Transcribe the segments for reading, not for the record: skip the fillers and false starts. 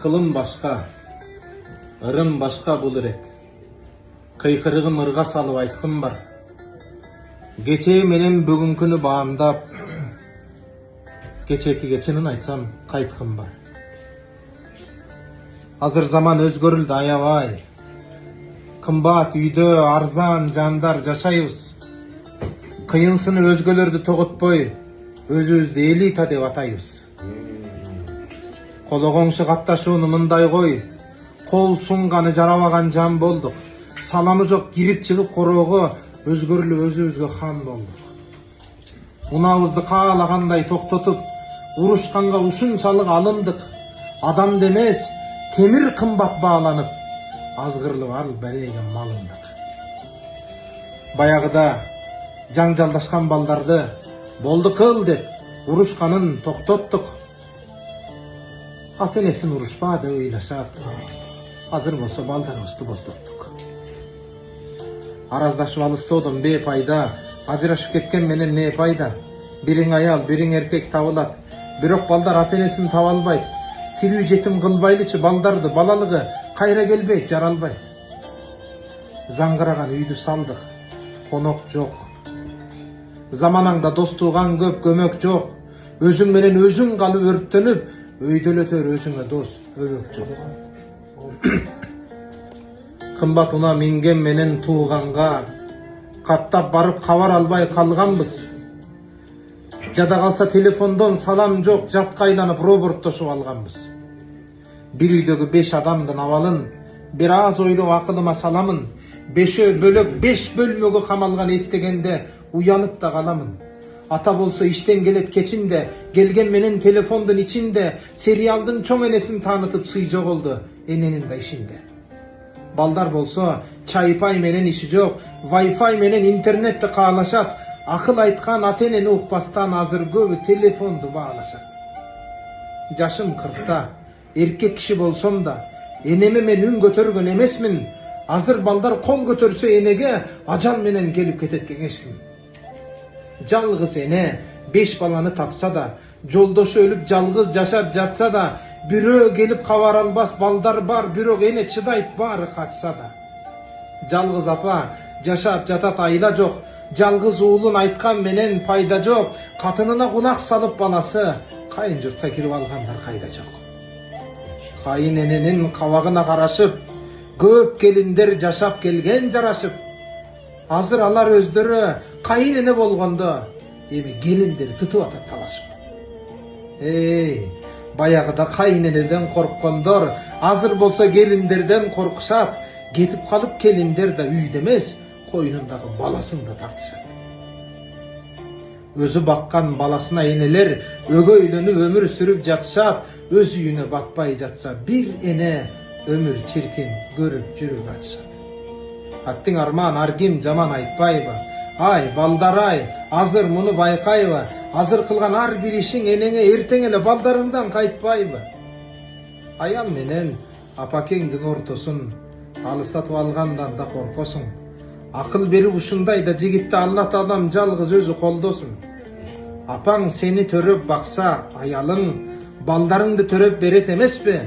Kılım başka, ırım başka bulur et. Kıykırığım ırga salıp aytkım var. Geçe menen bugünkünü bağımdap, geçenin aytsam kaytkım var. Hazır zaman özgörüldü ayabay. Kımbat üydö arzan jandar жашайбыз. Кыйынсыны өзгөлөрдү тоготпой, өзүбүздү элита деп атайбыз. Кологоңшу катташууну мындай кой, кол сунганы жарабаган жан болдук. Саламы жок кирип чыгып короого өзгөрүлүп өзүбүзгө хан болдук. Унабызды каалагандай токтотуп, урушканга ушунчалык алындык. Адам демес, темир кымбат бааланып, азгырылып ал береген малындык. Баягыда жаңжалдашкан балдарды болду кыл деп урушканын токтоттук. Ата энесин урушпа деп ыйлашат. Азыр болсо балдарыбызды боздоттук. Араздашып алыстоодон бейпайда, ажырашып кеткен менен не пайда? Бириң аял, бириң эркек табылат. Бирок балдар ата энесин таба албайт. Тирүү жетим кылбайлычы балдарды, балалыгы кайра келбейт, жаралбайт. Заңгыраган үйдү салдык, конок жок. Заманаңда дос тууган көп, көмөк жок. Өзүң менен өзүң калып өрттөнүп, өйдөлөтөр өзүңө дос, өбөк жок. Кымбат уна минген менен тууганга каттап барып кабар албай калганбыз. Жада калса телефондон салам жок, жатка айланып роборттошуп алганбыз. Бир үйдөгү 5 адамдын абалын бир аз ойлоп акылыма саламын. 5 бөлөк 5 бөлмөгө камалган эстегенде уянып да каламын. Ата болсо иштен келет кечинде, келген менен телефондун ичинде сериалдын чоң энесин таанытып сый жоголду эненин да ишинде. Балдар болсо чайпай менен иши жок, Wi-Fi менен интернетти каалашат. Акыл айткан ата энени укпастан азыр көбү телефонду баалашат. Жашым 40та, эркек киши болсом да, энеме мен үн көтөргөн эмесмин. Азыр балдар кол көтөрсө энеге ажал менен келип кетет кеңешким. Жалгыз эне 5 баланы тапса да, жолдошу өлүп жалгыз жашап жатса да, бирөө келип кабар албас балдар бар, бирок эне чыдайт баары качса да. Жалгыз апа жашап жатат, айла жок. Жалгыз уулун айткан менен пайда жок. Катынына кунак салып баласы кайын журтка кирип алгандар кайда жок. Кайын эненин кабагына карашып, көп келиндер жашап келген жарашып. Азыр алар өздөрү кайын эне болгондо эми келиндер тытып атат талашып. Баягыда кайын энеден корккондор азыр болсо келиндерден коркушат. Кетип калып келиндер да үйдө эмес, койнундагы баласын да тартышат. Өзү баккан баласына энелер өгөйлөнүп өмүр сүрүп жатышат. Өз үйүнө батпай жатса бир эне өмүр чиркин көрүп жүрүп атышат. Аттың арман аргим жаман айтпайбы? Ай, балдар ай, азыр муну байкайбы? Азыр кылган ар бир ишиң энеңе эртең эле балдарыңдан кайтпайбы? Аял менен апакеңдин ортосун алыстатып алгандан да коркосуң. Акыл берип ушундай да жигитти Алла Таалам жалгыз өзү колдосун. Апаң сени төрөп бакса, аялың балдарыңды төрөп берет эмеспи?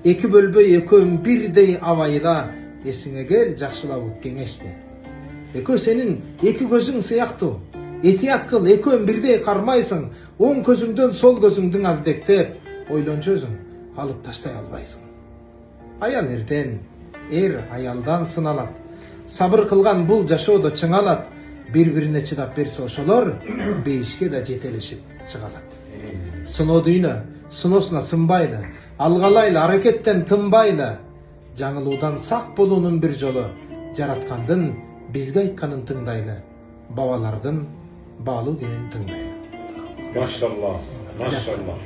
Эки бөлбөй экөөң бирдей абайла, эсиңе кел жакшылап кеңешти. Экөө сенин эки көзүң сыяктуу. Этият кыл, экөөң бирдей кармайсың. Оң көзүңдөн сол көзүңдүн аздектеп, ойлончосуң, алып таштай албайсың. Аял эртен аялдан сыналат. Сабыр кылган бул жашоодо чыңалат. Бири-бирине чыдап берсе ошолор бейишке да жетелешип чыгалат. Сыноо дүйнө, сыноосуна сынбайлы, алгалайлы, аракеттен тынбайлы. Жаңылуудан сак болуунун бир жолу жараткандын бизге айтканын тыңдайлы. Бабалардын баалуу кенин тыңдайлы. Машалла, машалла.